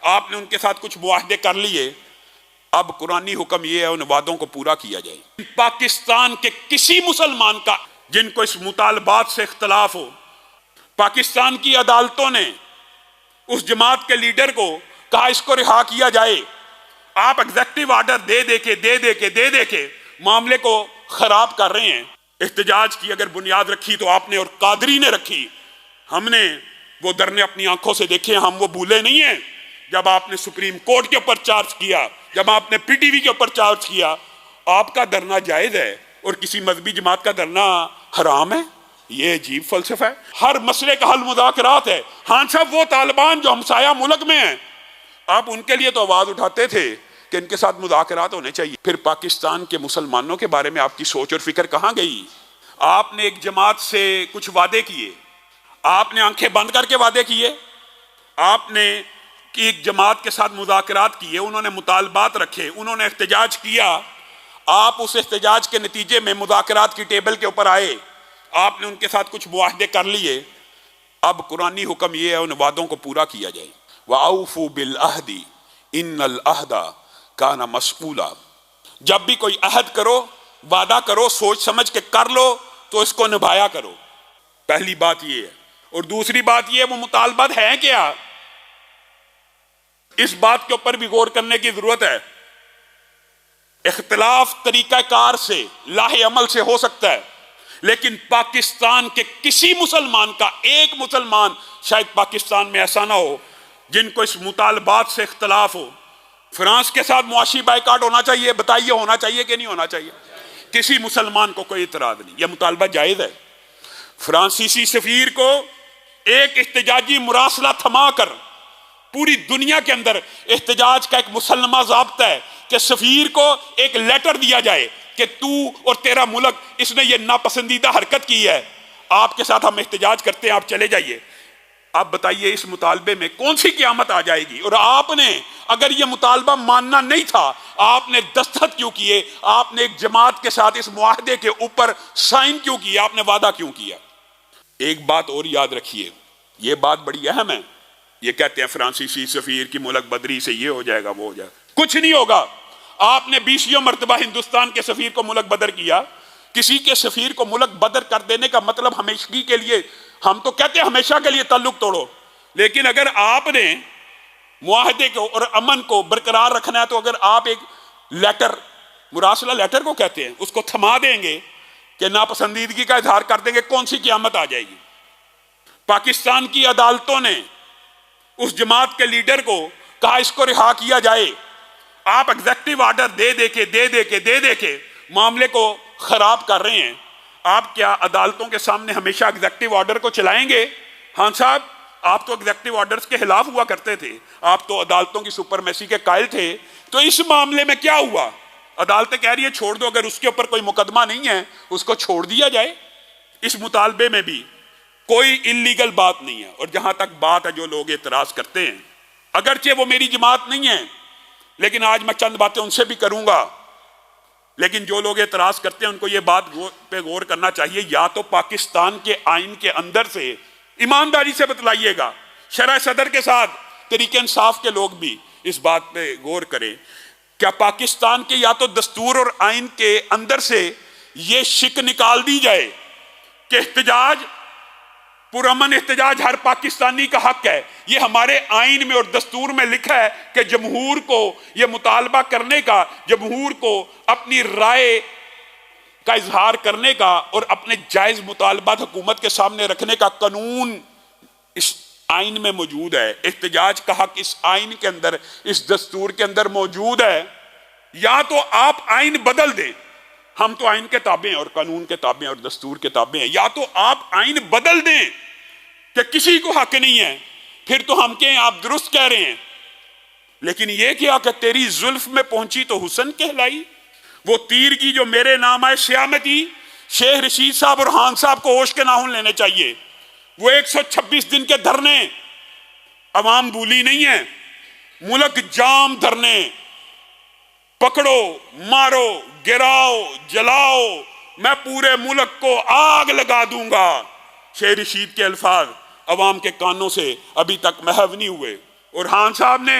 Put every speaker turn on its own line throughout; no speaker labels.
آپ نے ان کے ساتھ کچھ معاہدے کر لیے، اب قرآنی حکم یہ ہے ان وعدوں کو پورا کیا جائے۔ پاکستان کے کسی مسلمان کا جن کو اس مطالبات سے اختلاف ہو، پاکستان کی عدالتوں نے اس جماعت کے لیڈر کو کہا اس کو رہا کیا جائے، آپ ایگزیکٹو آرڈر دے کے معاملے کو خراب کر رہے ہیں۔ احتجاج کی اگر بنیاد رکھی تو آپ نے اور قادری نے رکھی، ہم نے وہ دھرنے اپنی آنکھوں سے دیکھے، ہم وہ بھولے نہیں ہیں۔ جب آپ نے سپریم کورٹ کے اوپر چارج کیا، جب آپ نے پی ٹی وی کے اوپر چارج کیا، آپ کا دھرنا جائز ہے اور کسی مذہبی جماعت کا دھرنا حرام ہے؟ یہ عجیب فلسفہ ہے۔ ہر مسئلے کا حل مذاکرات ہے۔ ہاں صاحب، وہ طالبان جو ہمسایہ ملک میں ہیں، آپ ان کے لیے تو آواز اٹھاتے تھے کہ ان کے ساتھ مذاکرات ہونے چاہیے۔ پھر پاکستان کے مسلمانوں کے بارے میں آپ کی سوچ اور فکر کہاں گئی؟ آپ نے ایک جماعت سے کچھ وعدے کیے، آپ نے آنکھیں بند کر کے وعدے کیے، آپ نے ایک جماعت کے ساتھ مذاکرات کیے، انہوں نے مطالبات رکھے، انہوں نے احتجاج کیا، آپ اس احتجاج کے نتیجے میں مذاکرات کی ٹیبل کے اوپر آئے، آپ نے ان کے ساتھ کچھ معاہدے کر لیے، اب قرآنی حکم یہ ہے ان وعدوں کو پورا کیا جائے۔ وَأَوْفُوا بِالْعَهْدِ إِنَّ الْعَهْدَ كَانَ مَسْئُولًا۔ جب بھی کوئی عہد کرو، وعدہ کرو، سوچ سمجھ کے کر لو تو اس کو نبھایا کرو۔ پہلی بات یہ ہے، اور دوسری بات یہ وہ مطالبات ہیں کیا؟ اس بات کے اوپر بھی غور کرنے کی ضرورت ہے۔ اختلاف طریقہ کار سے، لاہ عمل سے ہو سکتا ہے، لیکن پاکستان کے کسی مسلمان کا، ایک مسلمان شاید پاکستان میں ایسا نہ ہو جن کو اس مطالبات سے اختلاف ہو۔ فرانس کے ساتھ معاشی بائیکاٹ ہونا چاہیے، بتائیے ہونا چاہیے کہ نہیں ہونا چاہیے؟ کسی مسلمان کو کوئی اعتراض نہیں، یہ مطالبہ جائز ہے۔ فرانسیسی سفیر کو ایک احتجاجی مراسلہ تھما کر پوری دنیا کے اندر احتجاج کا ایک مسلمہ ضابطہ ہے کہ سفیر کو ایک لیٹر دیا جائے کہ تو اور تیرا ملک اس نے یہ ناپسندیدہ حرکت کی ہے، آپ کے ساتھ ہم احتجاج کرتے ہیں، آپ چلے جائیے۔ آپ بتائیے اس مطالبے میں کون سی قیامت آ جائے گی؟ اور آپ نے اگر یہ مطالبہ ماننا نہیں تھا، آپ نے دستخط کیوں کیے؟ آپ نے ایک جماعت کے ساتھ اس معاہدے کے اوپر سائن کیوں کیا؟ آپ نے وعدہ کیوں کیا؟ ایک بات اور یاد رکھیے، یہ بات بڑی اہم ہے۔ یہ کہتے ہیں فرانسیسی سفیر کی ملک بدری سے یہ ہو جائے گا، وہ ہو جائے گا، کچھ نہیں ہوگا۔ آپ نے 20 مرتبہ ہندوستان کے سفیر کو ملک بدر کیا۔ کسی کے سفیر کو ملک بدر کر دینے کا مطلب ہمیشگی کے لیے، ہم تو کہتے ہیں ہمیشہ کے لیے تعلق توڑو، لیکن اگر آپ نے معاہدے کو اور امن کو برقرار رکھنا ہے تو اگر آپ ایک لیٹر، مراسلہ لیٹر کو کہتے ہیں، اس کو تھما دیں گے کہ ناپسندیدگی کا اظہار کر دیں گے، کون سی قیامت آ جائے گی؟ پاکستان کی عدالتوں نے اس جماعت کے لیڈر کو کہا اس کو رہا کیا جائے، آپ ایگزیکٹو آرڈر دے کے معاملے کو خراب کر رہے ہیں۔ آپ کیا عدالتوں کے سامنے ہمیشہ ایگزیکٹو آرڈر کو چلائیں گے؟ ہاں صاحب، آپ تو ایگزیکٹو آرڈرز کے خلاف ہوا کرتے تھے، آپ تو عدالتوں کی سپرمیسی کے قائل تھے۔ تو اس معاملے میں کیا ہوا؟ عدالتیں کہہ رہی ہے چھوڑ دو، اگر اس کے اوپر کوئی مقدمہ نہیں ہے اس کو چھوڑ دیا جائے۔ اس مطالبے میں بھی کوئی انلیگل بات نہیں ہے۔ اور جہاں تک بات ہے جو لوگ اعتراض کرتے ہیں، اگرچہ وہ میری جماعت نہیں ہے، لیکن آج میں چند باتیں ان سے بھی کروں گا، لیکن جو لوگ اعتراض کرتے ہیں ان کو یہ بات پہ غور کرنا چاہیے، یا تو پاکستان کے آئین کے اندر سے ایمانداری سے بتلائیے گا، شرح صدر کے ساتھ طریق انصاف کے لوگ بھی اس بات پہ غور کریں، کیا پاکستان کے یا تو دستور اور آئین کے اندر سے یہ شک نکال دی جائے کہ احتجاج، پرامن احتجاج ہر پاکستانی کا حق ہے۔ یہ ہمارے آئین میں اور دستور میں لکھا ہے کہ جمہور کو یہ مطالبہ کرنے کا، جمہور کو اپنی رائے کا اظہار کرنے کا اور اپنے جائز مطالبات حکومت کے سامنے رکھنے کا قانون اس آئین میں موجود ہے۔ احتجاج کا حق اس آئین کے اندر، اس دستور کے اندر موجود ہے۔ یا تو آپ آئین بدل دیں، ہم تو آئین کے تابع ہیں اور قانون کے تابع ہیں اور دستور کے تابع ہیں، یا تو آپ آئین بدل دیں کہ کسی کو حق نہیں ہے، پھر تو ہم کہیں آپ درست کہہ رہے ہیں۔ لیکن یہ کیا کہ تیری زلف میں پہنچی تو حسن کہلائی، وہ تیر کی جو میرے نام آئے سیامتی، شیخ رشید صاحب اور خان صاحب کو ہوش کے ناخن لینے چاہیے۔ وہ 126 دن کے دھرنے عوام بھولی نہیں ہے، ملک جام دھرنے، پکڑو، مارو، گراؤ، جلاؤ، میں پورے ملک کو آگ لگا دوں گا۔ شیخ رشید کے الفاظ عوام کے کانوں سے ابھی تک محو نہیں ہوئے، اور خان صاحب نے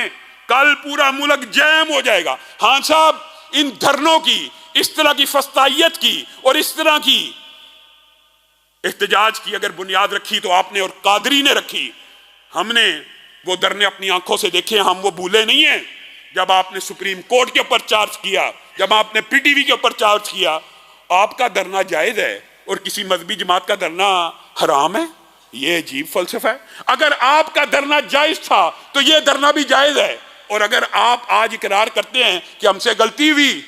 کل پورا ملک جیم ہو جائے گا. خان صاحب ان دھرنوں کی، اس طرح کی فسطائیت کی اور اس طرح کی احتجاج کی اگر بنیاد رکھی تو آپ نے اور قادری نے رکھی. ہم نے وہ دھرنے اپنی آنکھوں سے دیکھے، ہم وہ بھولے نہیں ہیں. جب آپ نے سپریم کورٹ کے اوپر چارج کیا، جب آپ نے پی ٹی وی کے اوپر چارج کیا، آپ کا دھرنا جائز ہے اور کسی مذہبی جماعت کا دھرنا حرام ہے؟ یہ عجیب فلسفہ ہے. اگر آپ کا دھرنا جائز تھا تو یہ دھرنا بھی جائز ہے. اور اگر آپ آج اقرار کرتے ہیں کہ ہم سے غلطی ہوئی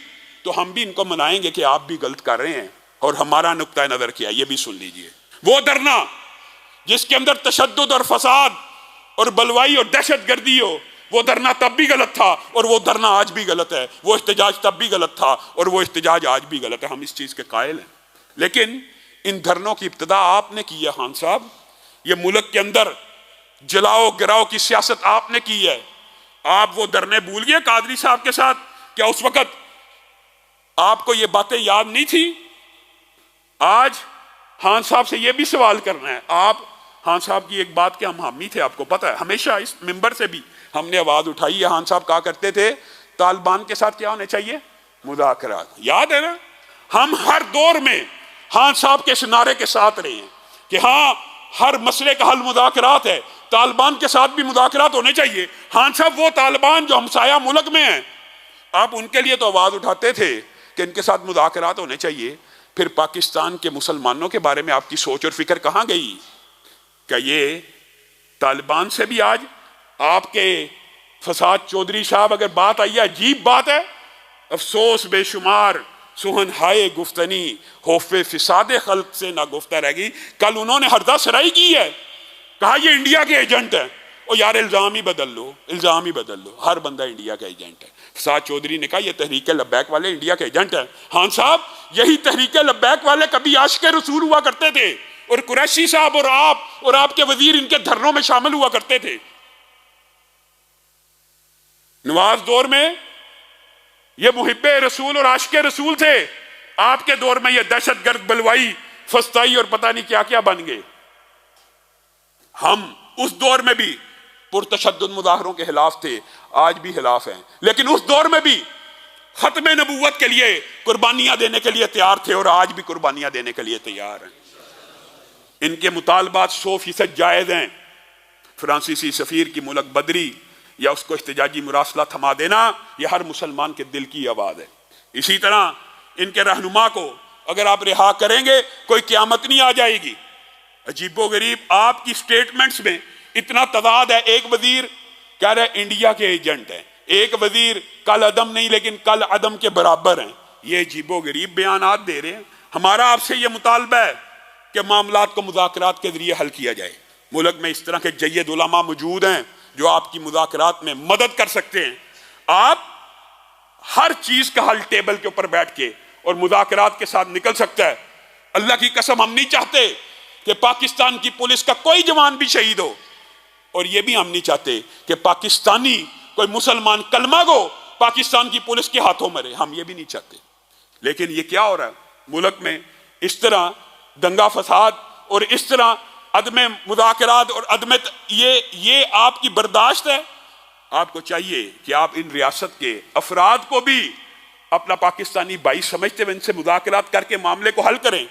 تو ہم بھی ان کو منائیں گے کہ آپ بھی غلط کر رہے ہیں اور ہمارا نقطہ نظر کیا. یہ بھی سن لیجئے، وہ دھرنا جس کے اندر تشدد اور فساد اور بلوائی اور دہشت گردی ہو، وہ دھرنا تب بھی غلط تھا اور وہ دھرنا آج بھی غلط ہے. وہ احتجاج تب بھی غلط تھا اور وہ احتجاج آج بھی غلط ہے. ہم اس چیز کے قائل ہیں. لیکن ان دھرنوں کی ابتدا آپ نے کی ہے خان صاحب. یہ ملک کے اندر جلاؤ گراؤ کی سیاست آپ نے کی ہے. آپ وہ دھرنے بھول گئے قادری صاحب کے ساتھ؟ کیا اس وقت آپ کو یہ باتیں یاد نہیں تھی؟ آج خان صاحب سے یہ بھی سوال کرنا ہے. آپ خان صاحب کی ایک بات کے ہم حامی تھے، آپ کو پتہ ہے، ہمیشہ اس ممبر سے بھی ہم نے آواز اٹھائی ہے. خان صاحب کہا کرتے تھے طالبان کے ساتھ کیا ہونے چاہیے؟ مذاکرات. یاد ہے نا؟ ہم ہر دور میں خان صاحب کے اس نعرے کے ساتھ رہے ہیں کہ ہاں ہر مسئلے کا حل مذاکرات ہے، طالبان کے ساتھ بھی مذاکرات ہونے چاہیے. خان صاحب وہ طالبان جو ہمسایہ ملک میں ہیں، آپ ان کے لیے تو آواز اٹھاتے تھے کہ ان کے ساتھ مذاکرات ہونے چاہیے. پھر پاکستان کے مسلمانوں کے بارے میں آپ کی سوچ اور فکر کہاں گئی؟ کہ یہ طالبان سے بھی آج آپ کے فساد چودھری صاحب اگر بات آئی ہے، عجیب بات ہے. افسوس بے شمار سہن ہائے گفتنی، خوف فساد خلق سے نہ گفتہ رہ گئی. کل انہوں نے ہردہ سرائی کی ہے، کہا یہ انڈیا کے ایجنٹ ہیں. او یار الزام ہی بدل لو، الزام ہی بدل لو. ہر بندہ انڈیا کا ایجنٹ ہے. فساد چودھری نے کہا یہ تحریک لبیک والے انڈیا کے ایجنٹ ہیں. خان صاحب یہی تحریک لبیک والے کبھی عاشق رسول ہوا کرتے تھے، اور قریشی صاحب اور آپ کے وزیر ان کے دھرنوں میں شامل ہوا کرتے تھے. نواز دور میں یہ محب رسول اور عاشق رسول تھے، آپ کے دور میں یہ دہشت گرد بلوائی فسطائی اور پتہ نہیں کیا کیا بن گئے. ہم اس دور میں بھی پرتشدد مظاہروں کے خلاف تھے، آج بھی خلاف ہیں. لیکن اس دور میں بھی ختم نبوت کے لیے قربانیاں دینے کے لیے تیار تھے اور آج بھی قربانیاں دینے کے لیے تیار ہیں. ان کے مطالبات 100% جائز ہیں. فرانسیسی سفیر کی ملک بدری یا اس کو احتجاجی مراسلہ تھما دینا، یہ ہر مسلمان کے دل کی آواز ہے. اسی طرح ان کے رہنما کو اگر آپ رہا کریں گے کوئی قیامت نہیں آ جائے گی. عجیب و غریب آپ کی سٹیٹمنٹس میں اتنا تضاد ہے. ایک وزیر کہہ رہے ہیں انڈیا کے ایجنٹ ہیں، ایک وزیر کل عدم نہیں لیکن کل عدم کے برابر ہیں. یہ عجیب و غریب بیانات دے رہے ہیں. ہمارا آپ سے یہ مطالبہ ہے کہ معاملات کو مذاکرات کے ذریعے حل کیا جائے. ملک میں اس طرح کے جید علماء موجود ہیں جو آپ کی مذاکرات میں مدد کر سکتے ہیں. آپ ہر چیز کا حل ٹیبل کے اوپر بیٹھ کے اور مذاکرات کے ساتھ نکل سکتا ہے. اللہ کی قسم ہم نہیں چاہتے کہ پاکستان کی پولیس کا کوئی جوان بھی شہید ہو، اور یہ بھی ہم نہیں چاہتے کہ پاکستانی کوئی مسلمان کلمہ گو پاکستان کی پولیس کے ہاتھوں مرے. ہم یہ بھی نہیں چاہتے. لیکن یہ کیا ہو رہا ہے ملک میں؟ اس طرح دنگا فساد اور اس طرح عدم مذاکرات اور عدم یہ آپ کی برداشت ہے. آپ کو چاہیے کہ آپ ان ریاست کے افراد کو بھی اپنا پاکستانی بھائی سمجھتے ہوئے ان سے مذاکرات کر کے معاملے کو حل کریں.